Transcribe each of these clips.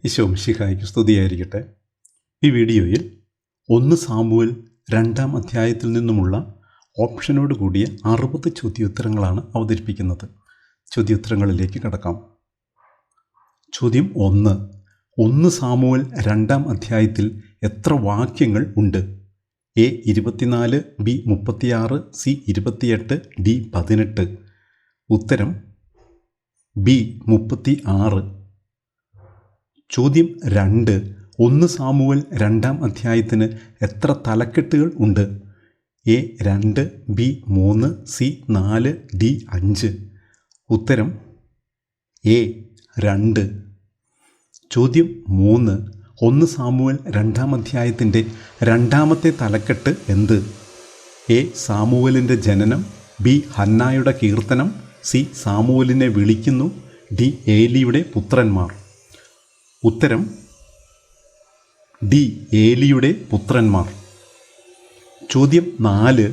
ഈശോ മിശിഹായ്ക്ക് സ്തുതിയായിരിക്കട്ടെ. ഈ വീഡിയോയിൽ 1 സാമുവേൽ 2-ാം അധ്യായത്തിൽ നിന്നുമുള്ള ഓപ്ഷനോട് കൂടിയ 60 ചോദ്യോത്തരങ്ങളാണ് അവതരിപ്പിക്കുന്നത്. ചോദ്യോത്തരങ്ങളിലേക്ക് കടക്കാം. ചോദ്യം 1 സാമുവേൽ 2-ാം അധ്യായത്തിൽ എത്ര വാക്യങ്ങൾ ഉണ്ട്? A 24, B 36, C 28, D 18. ഉത്തരം ബി 36. ചോദ്യം 2 സാമുവേൽ 2-ാം അധ്യായത്തിന് എത്ര തലക്കെട്ടുകൾ ഉണ്ട്? A 2, B 3, C 4, D 5. ഉത്തരം എ 2. ചോദ്യം 3 സാമുവേൽ 2-ാം അധ്യായത്തിൻ്റെ 2-ാമത്തെ തലക്കെട്ട് എന്ത്? എ സാമുവേലിൻ്റെ ജനനം, ബി ഹന്നായുടെ കീർത്തനം, സി സാമുവേലിനെ വിളിക്കുന്നു, ഡി ഏലിയുടെ പുത്രന്മാർ. ഉത്തരം ഡി ഏലിയുടെ പുത്രന്മാർ. ചോദ്യം 4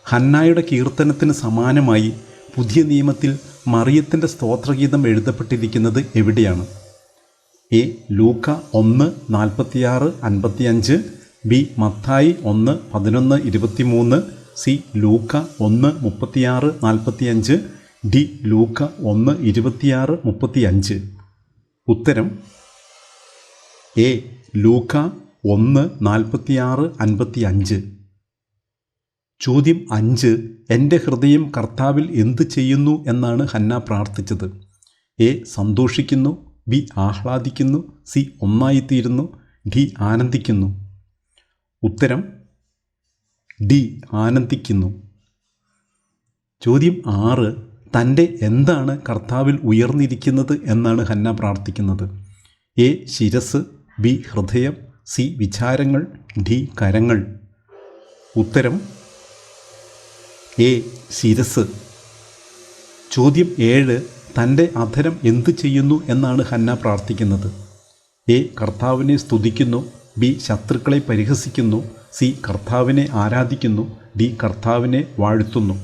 ഹന്നായുടെ കീർത്തനത്തിന് സമാനമായി പുതിയ നിയമത്തിൽ മറിയത്തിൻ്റെ സ്തോത്രഗീതം എഴുതപ്പെട്ടിരിക്കുന്നത് എവിടെയാണ്? എ ലൂക്ക 1:46-55, ബി മത്തായി 1:11-23, സി ലൂക്ക 1:36-45, ഡി ലൂക്ക 1:26-35. ഉത്തരം എ ലൂക്ക 1:46-55. ചോദ്യം 5 എൻ്റെ ഹൃദയം കർത്താവിൽ എന്ത് ചെയ്യുന്നു എന്നാണ് ഹന്ന പ്രാർത്ഥിച്ചത്? എ സന്തോഷിക്കുന്നു, ബി ആഹ്ലാദിക്കുന്നു, സി ഒന്നായിത്തീരുന്നു, ഡി ആനന്ദിക്കുന്നു. ഉത്തരം ഡി ആനന്ദിക്കുന്നു. ചോദ്യം 6 തൻ്റെ എന്താണ് കർത്താവിൽ ഉയർന്നിരിക്കുന്നത് എന്നാണ് ഹന്ന പ്രാർത്ഥിക്കുന്നത്? എ ശിരസ്, ബി ഹൃദയം, സി വിചാരങ്ങൾ, ഡി കരങ്ങൾ. ഉത്തരം എ ശിരസ്. ചോദ്യം 7 തൻ്റെ അധരം എന്തു ചെയ്യുന്നു എന്നാണ് ഹന്ന പ്രാർത്ഥിക്കുന്നത്? എ കർത്താവിനെ സ്തുതിക്കുന്നു, ബി ശത്രുക്കളെ പരിഹസിക്കുന്നു, സി കർത്താവിനെ ആരാധിക്കുന്നു, ഡി കർത്താവിനെ വാഴ്ത്തുന്നു.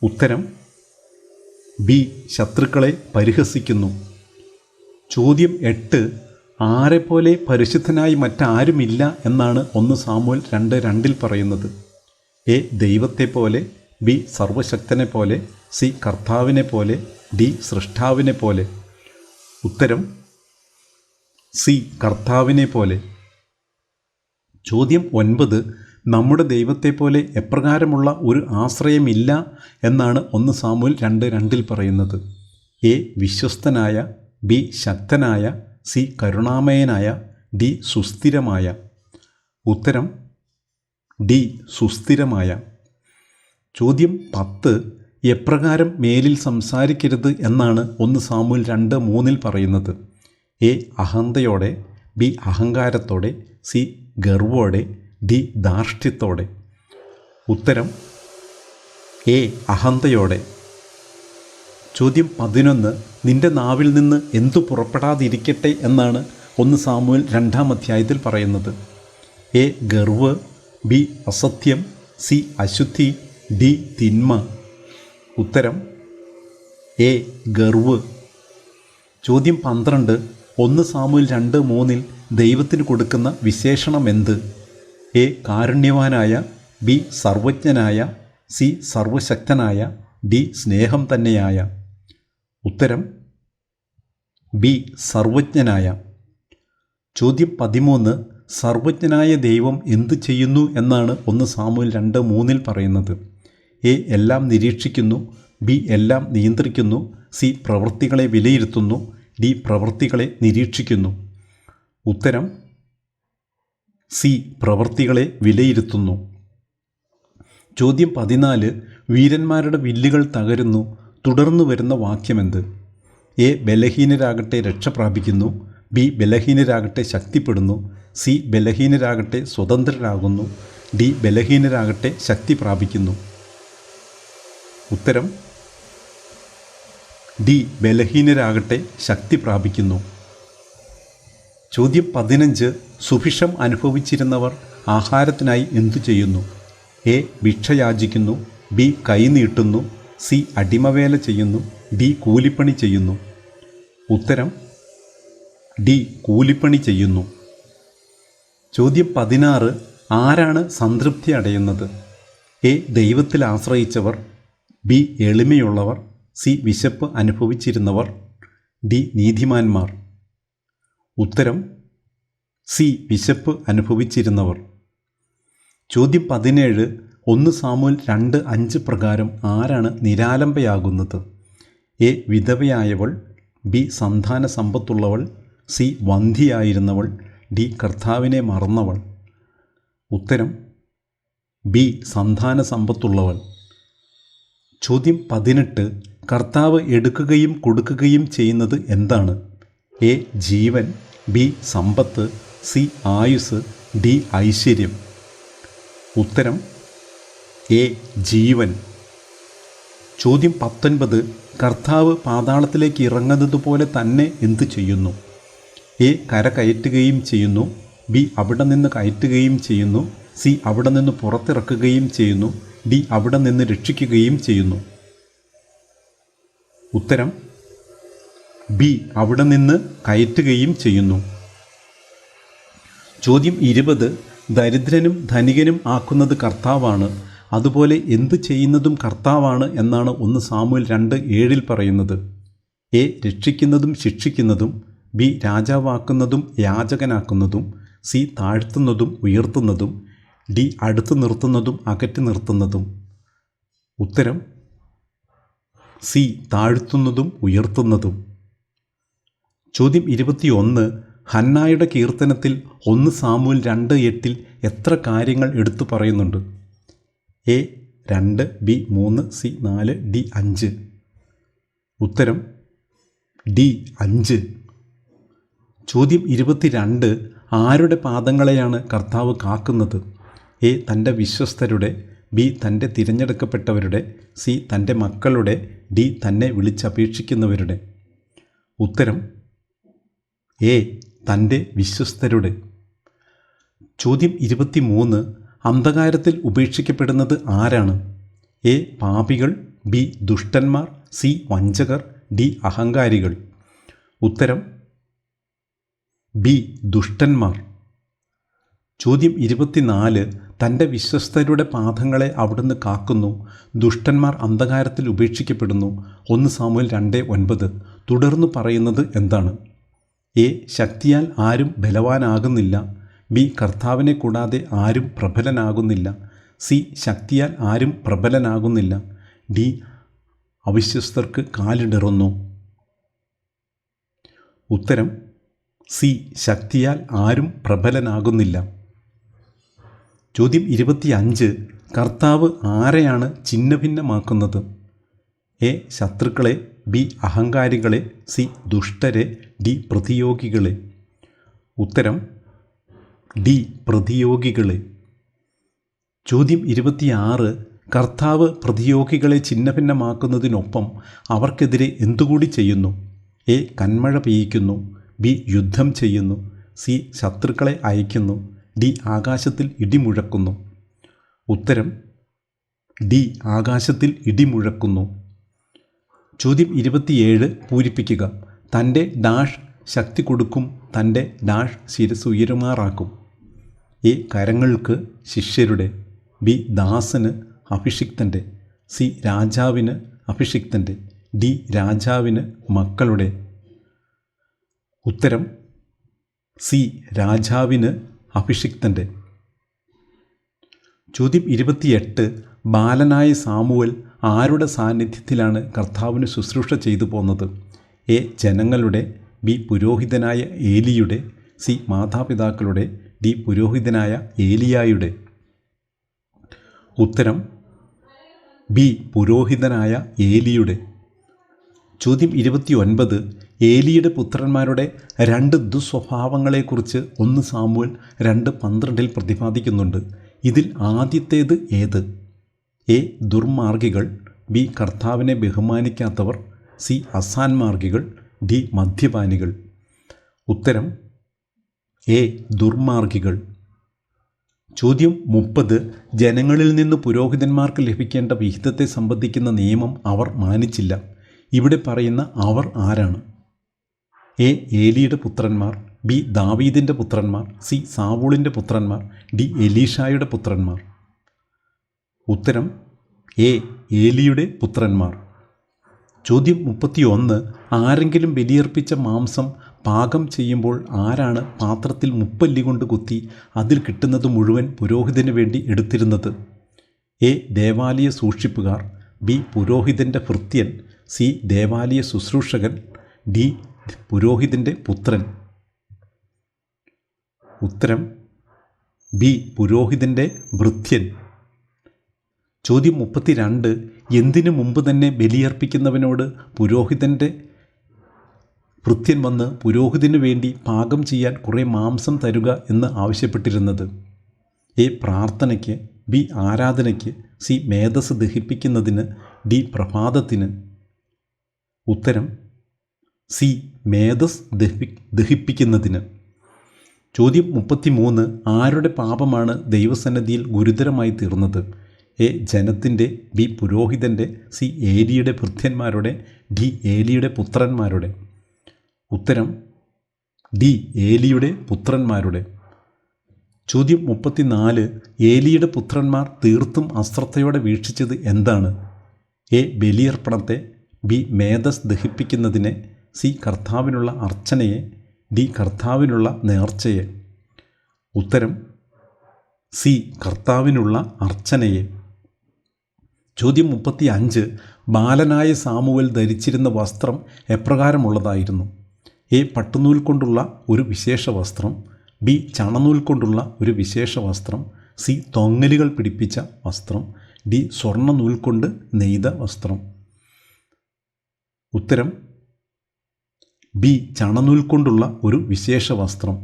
ഉത്തരം ബി ശത്രുക്കളെ പരിഹസിക്കുന്നു. ചോദ്യം 8 ആരെപ്പോലെ പരിശുദ്ധനായി മറ്റാരുമില്ല എന്നാണ് 1 സാമുവേൽ 2:2 പറയുന്നത്? എ ദൈവത്തെ പോലെ, ബി സർവശക്തനെ പോലെ, സി കർത്താവിനെ പോലെ, ഡി സൃഷ്ടാവിനെ പോലെ. ഉത്തരം സി കർത്താവിനെ പോലെ. ചോദ്യം 9 നമ്മുടെ ദൈവത്തെ പോലെ എപ്രകാരമുള്ള ഒരു ആശ്രയമില്ല എന്നാണ് 1 സാമുവേൽ 2:2 പറയുന്നത്? എ വിശ്വസ്തനായ, ബി ശക്തനായ, സി കരുണാമയനായ, ഡി സുസ്ഥിരമായ. ഉത്തരം ഡി സുസ്ഥിരമായ. ചോദ്യം 10 എപ്രകാരം മേലിൽ സംസാരിക്കരുത് എന്നാണ് 1 സാമുവേൽ 2:3 പറയുന്നത്? എ അഹന്തയോടെ, ബി അഹങ്കാരത്തോടെ, സി ഗർവോടെ, ഡി ധാർഷ്ട്യത്തോടെ. ഉത്തരം എ അഹന്തയോടെ. ചോദ്യം 11 നിന്റെ നാവിൽ നിന്ന് എന്തു പുറപ്പെടാതിരിക്കട്ടെ എന്നാണ് 1 സാമുവേൽ 2-ാം അധ്യായത്തിൽ പറയുന്നത്? എ ഗർവ്, ബി അസത്യം, സി അശുദ്ധി, ഡി തിന്മ. ഉത്തരം എ ഗർവ്. ചോദ്യം 12 1 സാമുവേൽ 2:3 ദൈവത്തിന് കൊടുക്കുന്ന വിശേഷണം എന്ത്? എ കാരുണ്യവാനായ, ബി സർവജ്ഞനായ, സി സർവശക്തനായ, ഡി സ്നേഹം തന്നെയായ. ഉത്തരം ബി സർവജ്ഞനായ. ചോദ്യം 13 സർവജ്ഞനായ ദൈവം എന്തു ചെയ്യുന്നു എന്നാണ് 1 സാമുവേൽ 2:3 പറയുന്നത്? എ എല്ലാം നിരീക്ഷിക്കുന്നു, ബി എല്ലാം നിയന്ത്രിക്കുന്നു, സി പ്രവൃത്തികളെ വിലയിരുത്തുന്നു, ഡി പ്രവൃത്തികളെ നിരീക്ഷിക്കുന്നു. ഉത്തരം സി പ്രവൃത്തികളെ വിലയിരുത്തുന്നു. ചോദ്യം 14 വീരന്മാരുടെ വില്ലുകൾ തകരുന്നു, തുടർന്ന് വരുന്ന വാക്യമെന്ത്? എ ബലഹീനരാകട്ടെ രക്ഷ പ്രാപിക്കുന്നു, ബി ബലഹീനരാകട്ടെ ശക്തിപ്പെടുന്നു, സി ബലഹീനരാകട്ടെ സ്വതന്ത്രരാകുന്നു, ഡി ബലഹീനരാകട്ടെ ശക്തി പ്രാപിക്കുന്നു. ഉത്തരം ഡി ബലഹീനരാകട്ടെ ശക്തി പ്രാപിക്കുന്നു. ചോദ്യം 15 സുഭിക്ഷം അനുഭവിച്ചിരുന്നവർ ആഹാരത്തിനായി എന്തു ചെയ്യുന്നു? എ ഭിക്ഷ യാചിക്കുന്നു, ബി കൈ നീട്ടുന്നു, സി അടിമവേല ചെയ്യുന്നു, ഡി കൂലിപ്പണി ചെയ്യുന്നു. ഉത്തരം ഡി കൂലിപ്പണി ചെയ്യുന്നു. ചോദ്യം 16. ആരാണ് സംതൃപ്തി അടയുന്നത്? എ ദൈവത്തിൽ ആശ്രയിച്ചവർ, ബി എളിമയുള്ളവർ, സി വിശപ്പ് അനുഭവിച്ചിരുന്നവർ, ഡി നീതിമാന്മാർ. ഉത്തരം സി വിശപ്പ് അനുഭവിച്ചിരുന്നവർ. ചോദ്യം 17. 1 സാമുവേൽ 2:5 പ്രകാരം ആരാണ് നിരാലംബയാകുന്നത്? എ വിധവയായവൾ, ബി സന്താന സമ്പത്തുള്ളവൾ, സി വന്ധ്യയായിരുന്നവൾ, ഡി കർത്താവിനെ മറന്നവൾ. ഉത്തരം ബി സന്താന സമ്പത്തുള്ളവൾ. ചോദ്യം 18. കർത്താവ് എടുക്കുകയും കൊടുക്കുകയും ചെയ്യുന്നത് എന്താണ്? A Jeevan, B Sampath, C ആയുസ്, ഡി ഐശ്വര്യം. ഉത്തരം എ ജീവൻ. ചോദ്യം 19. കർത്താവ് പാതാളത്തിലേക്ക് ഇറങ്ങുന്നത് പോലെ തന്നെ എന്തു ചെയ്യുന്നു? എ കര കയറ്റുകയും ചെയ്യുന്നു, ബി അവിടെ നിന്ന് കയറ്റുകയും ചെയ്യുന്നു, സി അവിടെ നിന്ന് പുറത്തിറക്കുകയും ചെയ്യുന്നു, ഡി അവിടെ നിന്ന് രക്ഷിക്കുകയും ചെയ്യുന്നു. ഉത്തരം ബി അവിടെ നിന്ന് കയറ്റുകയും ചെയ്യുന്നു. ചോദ്യം 20. ദരിദ്രനും ധനികനും ആക്കുന്നത് കർത്താവാണ്, അതുപോലെ എന്തു ചെയ്യുന്നതും കർത്താവാണ് എന്നാണ് 1 സാമുവേൽ 2:7 പറയുന്നത്. എ രക്ഷിക്കുന്നതും ശിക്ഷിക്കുന്നതും, ബി രാജാവാക്കുന്നതും യാചകനാക്കുന്നതും, സി താഴ്ത്തുന്നതും ഉയർത്തുന്നതും, ഡി അടുത്ത് നിർത്തുന്നതും അകറ്റി നിർത്തുന്നതും. ഉത്തരം സി താഴ്ത്തുന്നതും ഉയർത്തുന്നതും. ചോദ്യം 21. ഹന്നായുടെ കീർത്തനത്തിൽ 1 സാമുവേൽ 2:8 എത്ര കാര്യങ്ങൾ എടുത്തു പറയുന്നുണ്ട്? A 2, B 3, C 4, D 5. ഉത്തരം ഡി 5. ചോദ്യം 22. ആരുടെ പാദങ്ങളെയാണ് കർത്താവ് കാക്കുന്നത്? എ തൻ്റെ വിശ്വസ്തരുടെ, ബി തൻ്റെ തിരഞ്ഞെടുക്കപ്പെട്ടവരുടെ, സി തൻ്റെ മക്കളുടെ, ഡി തന്നെ വിളിച്ചപേക്ഷിക്കുന്നവരുടെ. ഉത്തരം എ തൻ്റെ വിശ്വസ്തരുടെ. ചോദ്യം 23. അന്ധകാരത്തിൽ ഉപേക്ഷിക്കപ്പെടുന്നത് ആരാണ്? എ പാപികൾ, ബി ദുഷ്ടന്മാർ, സി വഞ്ചകർ, ഡി അഹങ്കാരികൾ. ഉത്തരം ബി ദുഷ്ടന്മാർ. ചോദ്യം 24. തൻ്റെ വിശ്വസ്തരുടെ പാദങ്ങളെ അവിടുന്ന് കാക്കുന്നു, ദുഷ്ടന്മാർ അന്ധകാരത്തിൽ ഉപേക്ഷിക്കപ്പെടുന്നു. 1 സാമുവേൽ 2:9 തുടർന്ന് പറയുന്നത് എന്താണ്? എ ശക്തിയാൽ ആരും ബലവാനാകുന്നില്ല, ബി കർത്താവിനെ കൂടാതെ ആരും പ്രബലനാകുന്നില്ല, സി ശക്തിയാൽ ആരും പ്രബലനാകുന്നില്ല, ഡി അവിശ്വസ്തർക്ക് കാലിടറുന്നു. ഉത്തരം സി ശക്തിയാൽ ആരും പ്രബലനാകുന്നില്ല. ചോദ്യം 25. കർത്താവ് ആരെയാണ് ഛിന്നഭിന്നമാക്കുന്നത്? എ ശത്രുക്കളെ, ബി അഹങ്കാരികളെ, സി ദുഷ്ടരെ, ഡി പ്രതിയോഗികളെ. ഉത്തരം ഡി പ്രതിയോഗികളെ. ചോദ്യം 26. കർത്താവ് പ്രതിയോഗികളെ ഛിന്നഭിന്നമാക്കുന്നതിനൊപ്പം അവർക്കെതിരെ എന്തുകൂടി ചെയ്യുന്നു? എ കന്മഴ പെയ്യിക്കുന്നു, ബി യുദ്ധം ചെയ്യുന്നു, സി ശത്രുക്കളെ അയക്കുന്നു, ഡി ആകാശത്തിൽ ഇടിമുഴക്കുന്നു. ഉത്തരം ഡി ആകാശത്തിൽ ഇടിമുഴക്കുന്നു. ചോദ്യം 27 പൂരിപ്പിക്കുക. തൻ്റെ ഡാഷ് ശക്തി കൊടുക്കും, തൻ്റെ ഡാഷ് ശിരസ് ഉയരുമാറാക്കും. എ കരങ്ങൾക്ക് ശിഷ്യരുടെ, ബി ദാസന് അഭിഷിക്തൻ്റെ, സി രാജാവിന് അഭിഷിക്തൻ്റെ, ഡി രാജാവിന് മക്കളുടെ. ഉത്തരം സി രാജാവിന് അഭിഷിക്തൻ്റെ. ചോദ്യം 28. ബാലനായ സാമുവൽ ആരുടെ സാന്നിധ്യത്തിലാണ് കർത്താവിന് ശുശ്രൂഷ ചെയ്തു പോന്നത്? എ ജനങ്ങളുടെ, ബി പുരോഹിതനായ ഏലിയുടെ, സി മാതാപിതാക്കളുടെ, ഡി പുരോഹിതനായ ഏലിയായുടെ. ഉത്തരം ബി പുരോഹിതനായ ഏലിയുടെ. ചോദ്യം 29. ഏലിയുടെ പുത്രന്മാരുടെ 2 ദുസ്വഭാവങ്ങളെക്കുറിച്ച് 1 സാമുവേൽ 2:12 പ്രതിപാദിക്കുന്നുണ്ട്. ഇതിൽ ആദ്യത്തേത് ഏത്? എ ദുർമാർഗികൾ, ബി കർത്താവിനെ ബഹുമാനിക്കാത്തവർ, സി അസാന്മാർഗികൾ, ഡി മദ്യപാനികൾ. ഉത്തരം എ ദുർമാർഗികൾ. ചോദ്യം 30. ജനങ്ങളിൽ നിന്ന് പുരോഹിതന്മാർക്ക് ലഭിക്കേണ്ട വിഹിതത്തെ സംബന്ധിക്കുന്ന നിയമം അവർ മാനിച്ചില്ല. ഇവിടെ പറയുന്ന അവർ ആരാണ്? എ ഏലിയുടെ പുത്രന്മാർ, ബി ദാവീദിൻ്റെ പുത്രന്മാർ, സി സാവൂളിൻ്റെ പുത്രന്മാർ, ഡി എലീഷായുടെ പുത്രന്മാർ. ഉത്തരം എ ഏലിയുടെ പുത്രന്മാർ. ചോദ്യം 31. ആരെങ്കിലും ബലിയർപ്പിച്ച മാംസം പാകം ചെയ്യുമ്പോൾ ആരാണ് പാത്രത്തിൽ മുപ്പല്ലി കൊണ്ട് കുത്തി അതിൽ കിട്ടുന്നത് മുഴുവൻ പുരോഹിതന് വേണ്ടി എടുത്തിരുന്നത്? എ ദേവാലയ സൂക്ഷിപ്പുകാർ, ബി പുരോഹിതൻ്റെ ഭൃത്യൻ, സി ദേവാലയ ശുശ്രൂഷകൻ, ഡി പുരോഹിതൻ്റെ പുത്രൻ. ഉത്തരം ബി പുരോഹിതൻ്റെ ഭൃത്യൻ. ചോദ്യം 32. എന്തിനു മുമ്പ് തന്നെ ബലിയർപ്പിക്കുന്നവനോട് പുരോഹിതൻ്റെ ഭൃത്യൻ വന്ന് പുരോഹിതനു വേണ്ടി പാകം ചെയ്യാൻ കുറേ മാംസം തരുക എന്ന് ആവശ്യപ്പെട്ടിരുന്നത്? എ പ്രാർത്ഥനയ്ക്ക്, ബി ആരാധനയ്ക്ക്, സി മേധസ് ദഹിപ്പിക്കുന്നതിന്, ഡി പ്രഭാതത്തിന്. ഉത്തരം സി മേധസ് ദഹിപ്പിക്കുന്നതിന്. ചോദ്യം 33. ആരുടെ പാപമാണ് ദൈവസന്നിധിയിൽ ഗുരുതരമായി തീർന്നത്? എ ജനത്തിൻ്റെ, ബി പുരോഹിതൻ്റെ, സി ഏലിയുടെ ഭൃത്യന്മാരുടെ, ഡി ഏലിയുടെ പുത്രന്മാരുടെ. ഉത്തരം ഡി ഏലിയുടെ പുത്രന്മാരുടെ. ചോദ്യം 34. ഏലിയുടെ പുത്രന്മാർ തീർത്തും അശ്രദ്ധയോടെ വീക്ഷിച്ചത് എന്താണ്? എ ബലിയർപ്പണത്തെ, ബി മേധസ് ദഹിപ്പിക്കുന്നതിനെ, സി കർത്താവിനുള്ള അർച്ചനയെ, ഡി കർത്താവിനുള്ള നേർച്ചയെ. ഉത്തരം സി കർത്താവിനുള്ള അർച്ചനയെ. ചോദ്യം 35. ബാലനായ സാമുവൽ ധരിച്ചിരുന്ന വസ്ത്രം എപ്രകാരമുള്ളതായിരുന്നു? എ പട്ടുനൂൽ കൊണ്ടുള്ള ഒരു വിശേഷ വസ്ത്രം, ബി ചണനൂൽ കൊണ്ടുള്ള ഒരു വിശേഷ വസ്ത്രം, സി തൊങ്ങലുകൾ പിടിപ്പിച്ച വസ്ത്രം, ഡി സ്വർണ്ണ നൂൽ കൊണ്ട് നെയ്ത വസ്ത്രം. ഉത്തരം ബി ചണനൂൽ കൊണ്ടുള്ള ഒരു വിശേഷ വസ്ത്രം.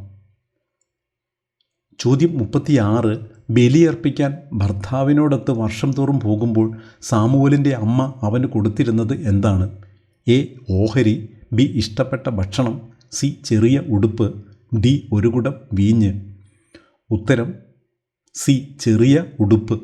ചോദ്യം 36. ബലിയർപ്പിക്കാൻ ഭർത്താവിനോടൊത്ത് വർഷം തോറും പോകുമ്പോൾ സാമുവലിൻ്റെ അമ്മ അവന് കൊടുത്തിരുന്നത് എന്താണ്? എ ഓഹരി, ബി ഇഷ്ടപ്പെട്ട ഭക്ഷണം, സി ചെറിയ ഉടുപ്പ്, ഡി ഒരു കുടം വീഞ്ഞ്. ഉത്തരം സി ചെറിയ ഉടുപ്പ്.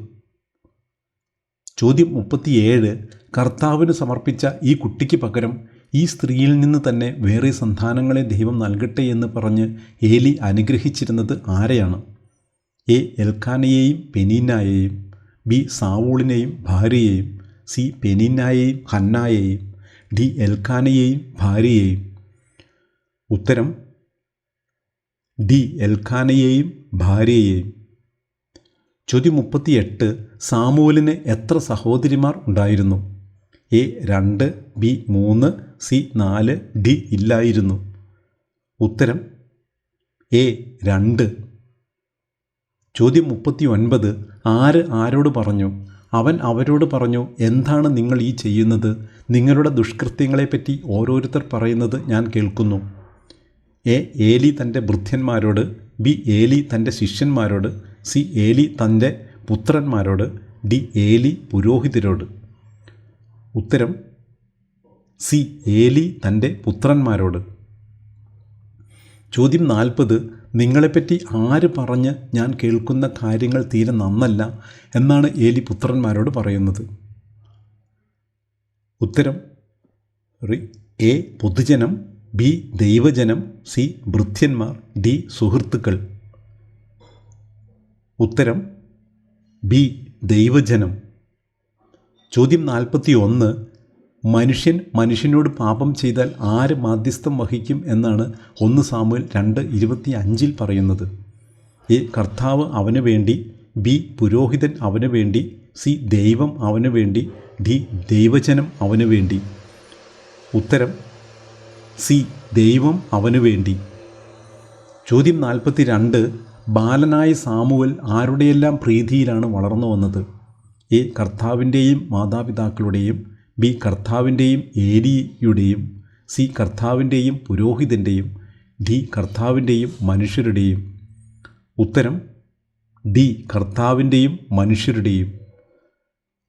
ചോദ്യം 37. കർത്താവിന് സമർപ്പിച്ച ഈ കുട്ടിക്ക് പകരം ഈ സ്ത്രീയിൽ നിന്ന് തന്നെ വേറെ സന്താനങ്ങളെ ദൈവം നൽകട്ടെ എന്ന് പറഞ്ഞ് ഏലി അനുഗ്രഹിച്ചിരുന്നത് ആരെയാണ്? എ എൽക്കാനയെയും പെനീന്നായെയും, ബി സാവൂളിനെയും ഭാര്യയെയും, സി പെനീന്നായെയും ഹന്നായെയും, ഡി എൽക്കാനയെയും ഭാര്യയെയും. ഉത്തരം ഡി എൽക്കാനയെയും ഭാര്യയെയും. ചോദ്യം 38. സാമുവലിന് എത്ര സഹോദരിമാർ ഉണ്ടായിരുന്നു? എ 2, ബി 3, സി 4, ഡി ഇല്ലായിരുന്നു. ഉത്തരം എ 2. ചോദ്യം 39. ആര് ആരോട് പറഞ്ഞു? അവൻ അവരോട് പറഞ്ഞു, എന്താണ് നിങ്ങൾ ഈ ചെയ്യുന്നത്? നിങ്ങളുടെ ദുഷ്കൃത്യങ്ങളെപ്പറ്റി ഓരോരുത്തർ പറയുന്നത് ഞാൻ കേൾക്കുന്നു. എ ഏലി തൻ്റെ ഭൃത്യന്മാരോട്, ബി ഏലി തൻ്റെ ശിഷ്യന്മാരോട്, സി ഏലി തൻ്റെ പുത്രന്മാരോട്, ഡി ഏലി പുരോഹിതരോട്. ഉത്തരം സി ഏലി തൻ്റെ പുത്രന്മാരോട്. ചോദ്യം 40. നിങ്ങളെപ്പറ്റി ആര് പറഞ്ഞ് ഞാൻ കേൾക്കുന്ന കാര്യങ്ങൾ തീരെ നന്നല്ല എന്നാണ് ഏലി പുത്രന്മാരോട് പറയുന്നത്? ഉത്തരം എ പൊതുജനം, ബി ദൈവജനം, സി ഭൃത്യന്മാർ, ഡി സുഹൃത്തുക്കൾ. ഉത്തരം ബി ദൈവജനം. ചോദ്യം 41. മനുഷ്യൻ മനുഷ്യനോട് പാപം ചെയ്താൽ ആര് മാധ്യസ്ഥം വഹിക്കും എന്നാണ് 1 സാമുവേൽ 2:25 പറയുന്നത്? എ കർത്താവ് അവന് വേണ്ടി, ബി പുരോഹിതൻ അവന് വേണ്ടി, സി ദൈവം അവന് വേണ്ടി, ഡി ദൈവജനം അവന് വേണ്ടി. ഉത്തരം സി ദൈവം അവന് വേണ്ടി. ചോദ്യം 42. ബാലനായ സാമുവൽ ആരുടെയെല്ലാം പ്രീതിയിലാണ് വളർന്നു വന്നത്? എ കർത്താവിൻ്റെയും മാതാപിതാക്കളുടെയും, ബി കർത്താവിൻ്റെയും ഏലിയുടെയും, സി കർത്താവിൻ്റെയും പുരോഹിതൻ്റെയും, ഡി കർത്താവിൻ്റെയും മനുഷ്യരുടെയും. ഉത്തരം ഡി കർത്താവിൻ്റെയും മനുഷ്യരുടെയും.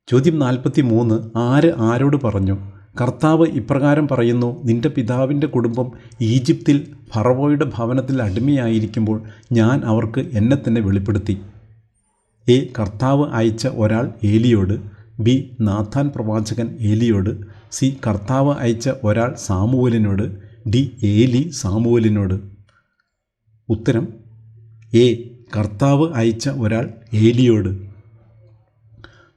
ചോദ്യം 43. ആര് ആരോട് പറഞ്ഞു? കർത്താവ് ഇപ്രകാരം പറയുന്നു, നിൻ്റെ പിതാവിൻ്റെ കുടുംബം ഈജിപ്തിൽ ഫറവോയുടെ ഭവനത്തിൽ അടിമയായിരിക്കുമ്പോൾ ഞാൻ അവർക്ക് എന്നെ തന്നെ വെളിപ്പെടുത്തി. എ കർത്താവ് അയച്ച ഒരാൾ ഏലിയോട്, ബി നാഥാൻ പ്രവാചകൻ ഏലിയോട്, സി കർത്താവ് അയച്ച ഒരാൾ സാമുവലിനോട്, ഡി ഏലി സാമുവലിനോട്? ഉത്തരം എ കർത്താവ് അയച്ച ഒരാൾ ഏലിയോട്.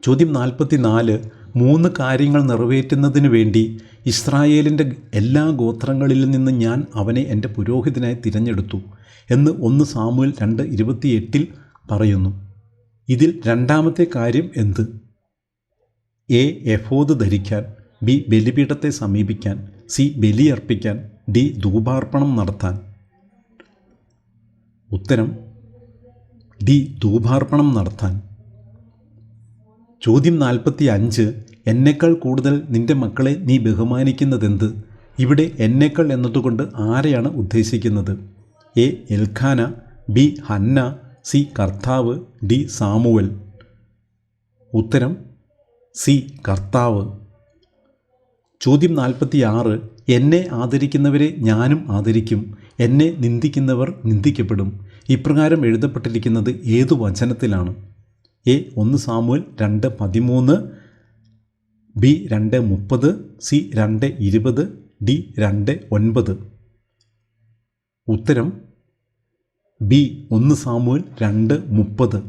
ചോദ്യം 44. 3 കാര്യങ്ങൾ നിറവേറ്റുന്നതിന് വേണ്ടി ഇസ്രായേലിൻ്റെ എല്ലാ ഗോത്രങ്ങളിൽ നിന്ന് ഞാൻ അവനെ എൻ്റെ പുരോഹിതനായി തിരഞ്ഞെടുത്തു എന്ന് 1 സാമുവേൽ 2:28 പറയുന്നു. ഇതിൽ രണ്ടാമത്തെ കാര്യം എന്ത്? എ എഫോദ് ധരിക്കാൻ, ബി ബലിപീഠത്തെ സമീപിക്കാൻ, സി ബലിയർപ്പിക്കാൻ, ഡി ധൂപാർപ്പണം നടത്താൻ. ഉത്തരം ഡി ധൂപാർപ്പണം നടത്താൻ. ചോദ്യം 45. എന്നേക്കാൾ കൂടുതൽ നിൻ്റെ മക്കളെ നീ ബഹുമാനിക്കുന്നതെന്ത്? ഇവിടെ എന്നേക്കാൾ എന്നതുകൊണ്ട് ആരെയാണ് ഉദ്ദേശിക്കുന്നത്? A Elkanah, B Hannah, C കർത്താവ്, ഡി സാമുവൽ. ഉത്തരം സി കർത്താവ്. ചോദ്യം 46. എന്നെ ആദരിക്കുന്നവരെ ഞാനും ആദരിക്കും, എന്നെ നിന്ദിക്കുന്നവർ നിന്ദിക്കപ്പെടും. ഇപ്രകാരം എഴുതപ്പെട്ടിരിക്കുന്നത് ഏതു വചനത്തിലാണ്? A 1 Samuel 2:13, B 2:30, C 2:20, D 2:9. ഉത്തരം ബി 1 സാമുവേൽ 2:30.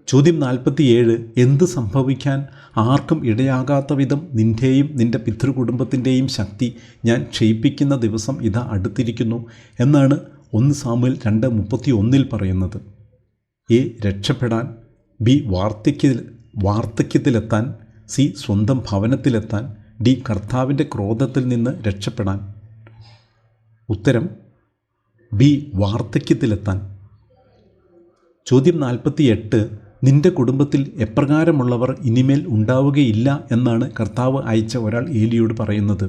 ചോദ്യം 47. എന്ത് സംഭവിക്കാൻ ആർക്കും ഇടയാകാത്ത വിധം നിൻ്റെയും നിൻ്റെ പിതൃകുടുംബത്തിൻ്റെയും ശക്തി ഞാൻ ക്ഷയിപ്പിക്കുന്ന ദിവസം ഇതാ അടുത്തിരിക്കുന്നു എന്നാണ് 1 സാമുവേൽ 2:31 പറയുന്നത്? എ രക്ഷപ്പെടാൻ, ബി വാർദ്ധക്യത്തിലെത്താൻ, സി സ്വന്തം ഭവനത്തിലെത്താൻ, ഡി കർത്താവിൻ്റെ ക്രോധത്തിൽ നിന്ന് രക്ഷപ്പെടാൻ. ഉത്തരം ബി വാർദ്ധക്യത്തിലെത്താൻ. ചോദ്യം 48. നിൻ്റെ കുടുംബത്തിൽ എപ്രകാരമുള്ളവർ ഇനിമേൽ ഉണ്ടാവുകയില്ല എന്നാണ് കർത്താവ് അയച്ച ഒരാൾ ഏലിയോട് പറയുന്നത്?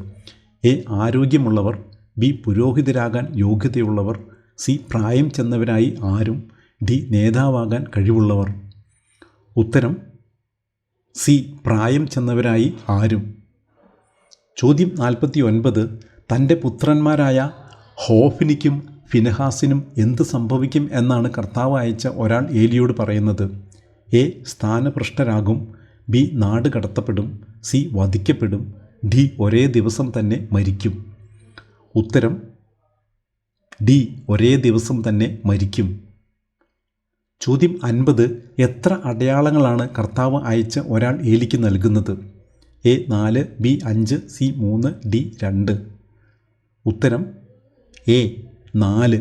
എ ആരോഗ്യമുള്ളവർ, ബി പുരോഹിതരാകാൻ യോഗ്യതയുള്ളവർ, സി പ്രായം ചെന്നവരായി ആരും, ഡി നേതാവാകാൻ കഴിവുള്ളവർ. ഉത്തരം സി പ്രായം ചെന്നവരായി ആരും. ചോദ്യം 49. തൻ്റെ പുത്രന്മാരായ ഹോഫ്നിക്കും ഫിനെഹാസിനും എന്ത് സംഭവിക്കും എന്നാണ് കർത്താവ് അയച്ച ഒരാൾ ഏലിയോട് പറയുന്നത്? എ സ്ഥാനഭ്രഷ്ടരാകും, ബി നാട് കടത്തപ്പെടും, സി വധിക്കപ്പെടും, ഡി ഒരേ ദിവസം തന്നെ മരിക്കും. ഉത്തരം ഡി ഒരേ ദിവസം തന്നെ മരിക്കും. ചോദ്യം 50. എത്ര അടയാളങ്ങളാണ് കർത്താവ് അയച്ച ഒരാൾ ഏലിക്ക് നൽകുന്നത്? A 4, B 5, C 3, D 2. ഉത്തരം എ 4.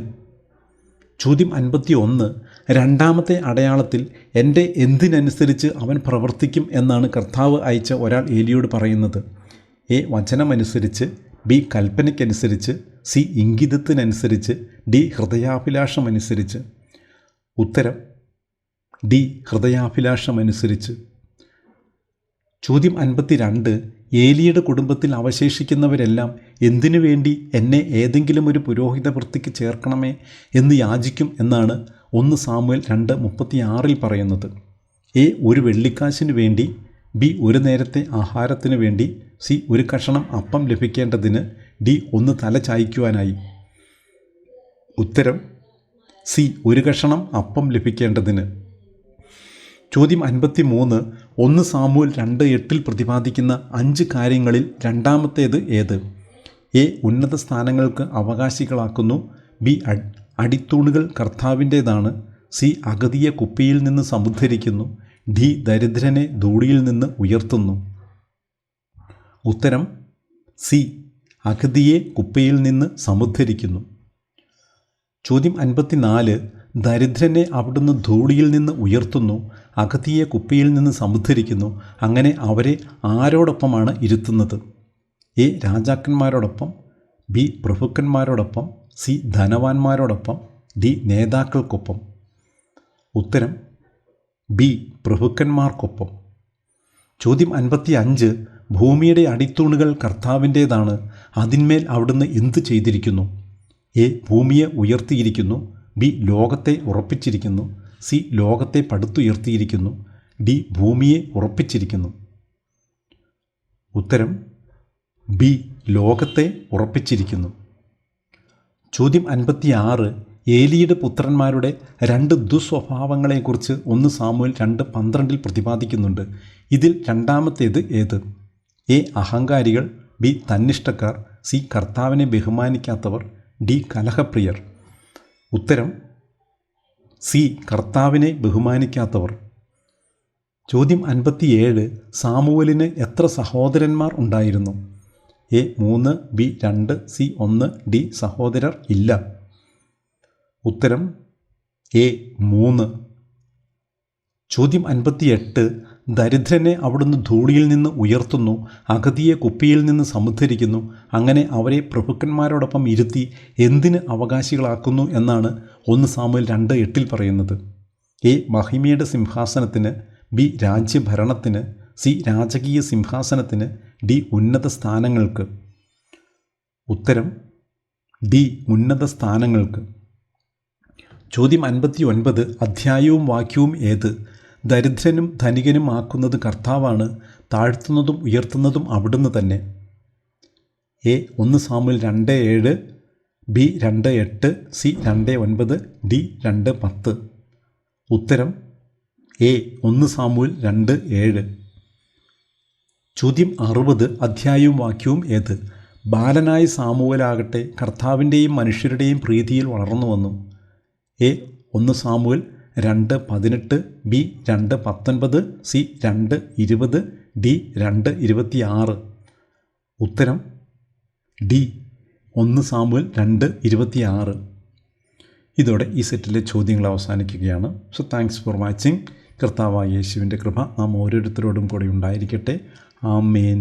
ചോദ്യം 51. രണ്ടാമത്തെ അടയാളത്തിൽ എൻ്റെ എന്തിനനുസരിച്ച് അവൻ പ്രവർത്തിക്കും എന്നാണ് കർത്താവ് അയച്ച ഒരാൾ ഏലിയോട് പറയുന്നത്? എ വചനമനുസരിച്ച്, ബി കൽപ്പനയ്ക്കനുസരിച്ച്, സി ഇംഗിതത്തിനനുസരിച്ച്, ഡി ഹൃദയാഭിലാഷമനുസരിച്ച്. ഉത്തരം ഡി ഹൃദയാഭിലാഷമനുസരിച്ച്. ചോദ്യം 52. ഏലിയുടെ കുടുംബത്തിൽ അവശേഷിക്കുന്നവരെല്ലാം എന്തിനു വേണ്ടി എന്നെ ഏതെങ്കിലും ഒരു പുരോഹിത വൃത്തിക്ക് ചേർക്കണമേ എന്ന് യാചിക്കും എന്നാണ് 1 സാമുവേൽ 2:36 പറയുന്നത്? എ ഒരു വെള്ളിക്കാശിന് വേണ്ടി, ബി ഒരു നേരത്തെ ആഹാരത്തിന് വേണ്ടി, സി ഒരു കഷണം അപ്പം ലഭിക്കേണ്ടതിന്, ഡി ഒന്ന് തല ചായ്ക്കുവാനായി. ഉത്തരം സി ഒരു കഷണം അപ്പം ലഭിക്കേണ്ടതിന്. ചോദ്യം 53. 1 സാമുവേൽ 2:8 പ്രതിപാദിക്കുന്ന 5 കാര്യങ്ങളിൽ രണ്ടാമത്തേത് ഏത്? എ ഉന്നത സ്ഥാനങ്ങൾക്ക് അവകാശികളാക്കുന്നു, ബി അടിത്തൂണുകൾ കർത്താവിൻ്റേതാണ്, സി അഗതിയെ കുപ്പിയിൽ നിന്ന് സമുദ്ധരിക്കുന്നു, ഡി ദരിദ്രനെ ധൂളിയിൽ നിന്ന് ഉയർത്തുന്നു. ഉത്തരം സി അഗതിയെ കുപ്പയിൽ നിന്ന് സമുദ്ധരിക്കുന്നു. ചോദ്യം 54. ദരിദ്രനെ അവിടുന്ന് ധൂളിയിൽ നിന്ന് ഉയർത്തുന്നു, അഗതിയെ കുപ്പിയിൽ നിന്ന് സമുദ്ധരിക്കുന്നു. അങ്ങനെ അവരെ ആരോടൊപ്പമാണ് ഇരുത്തുന്നത്? എ രാജാക്കന്മാരോടൊപ്പം, ബി പ്രഭുക്കന്മാരോടൊപ്പം, സി ധനവാന്മാരോടൊപ്പം, ഡി നേതാക്കൾക്കൊപ്പം. ഉത്തരം ബി പ്രഭുക്കന്മാർക്കൊപ്പം. ചോദ്യം 55. ഭൂമിയുടെ അടിത്തൂണുകൾ കർത്താവിൻ്റേതാണ്, അതിന്മേൽ അവിടുന്ന് എന്ത് ചെയ്തിരിക്കുന്നു? എ ഭൂമിയെ ഉയർത്തിയിരിക്കുന്നു, ബി ലോകത്തെ ഉറപ്പിച്ചിരിക്കുന്നു, സി ലോകത്തെ പടുത്തുയർത്തിയിരിക്കുന്നു, ഡി ഭൂമിയെ ഉറപ്പിച്ചിരിക്കുന്നു. ഉത്തരം ബി ലോകത്തെ ഉറപ്പിച്ചിരിക്കുന്നു. ചോദ്യം 56. ഏലിയുടെ പുത്രന്മാരുടെ 2 ദുസ്വഭാവങ്ങളെക്കുറിച്ച് 1 സാമുവേൽ 2:12 പ്രതിപാദിക്കുന്നുണ്ട്. ഇതിൽ രണ്ടാമത്തേത് ഏത്? എ അഹങ്കാരികൾ, ബി തന്നിഷ്ടക്കാർ, സി കർത്താവിനെ ബഹുമാനിക്കാത്തവർ, ഡി കലഹപ്രിയർ. ഉത്തരം സി കർത്താവിനെ ബഹുമാനിക്കാത്തവർ. ചോദ്യം 57. സാമുവലിന് എത്ര സഹോദരന്മാർ ഉണ്ടായിരുന്നു? എ 3, ബി 2, സി 1, ഡി സഹോദരർ ഇല്ല. ഉത്തരം എ 3. ചോദ്യം 58. ദരിദ്രനെ അവിടുന്ന് ധൂളിയിൽ നിന്ന് ഉയർത്തുന്നു, അഗതിയെ കുപ്പിയിൽ നിന്ന് സമുദ്ധരിക്കുന്നു, അങ്ങനെ അവരെ പ്രഭുക്കന്മാരോടൊപ്പം ഇരുത്തി എന്തിന് അവകാശികളാക്കുന്നു എന്നാണ് 1 സാമുവേൽ 2:8 പറയുന്നത്? എ മഹിമയുടെ സിംഹാസനത്തിന്, ബി രാജ്യഭരണത്തിന്, സി രാജകീയ സിംഹാസനത്തിന്, ഡി ഉന്നത സ്ഥാനങ്ങൾക്ക്. ഉത്തരം ഡി ഉന്നത സ്ഥാനങ്ങൾക്ക്. ചോദ്യം 59. അധ്യായവും വാക്യവും ഏത്? ദരിദ്രനും ധനികനും ആക്കുന്നത് കർത്താവാണ്, താഴ്ത്തുന്നതും ഉയർത്തുന്നതും അവിടുന്ന് തന്നെ. A 1 Samuel 2:7, B 2:8, C 2:9, D 2:10. ഉത്തരം എ 1 സാമുവേൽ 2:7. ചോദ്യം 60. അധ്യായവും വാക്യവും ഏത്? ബാലനായ സാമുവേലാകട്ടെ കർത്താവിൻ്റെയും മനുഷ്യരുടെയും പ്രീതിയിൽ വളർന്നു വന്നു. A 1 Samuel 2:18, B 2:19, C 2:20, D 2:26. ഉത്തരം ഡി 1 സാമുവേൽ 2:26. ഇതോടെ ഈ സെറ്റിലെ ചോദ്യങ്ങൾ അവസാനിക്കുകയാണ്. So thanks for watching. കർത്താവായ യേശുവിൻ്റെ കൃപ നാം ഓരോരുത്തരോടും കൂടി ഉണ്ടായിരിക്കട്ടെ. ആമേൻ.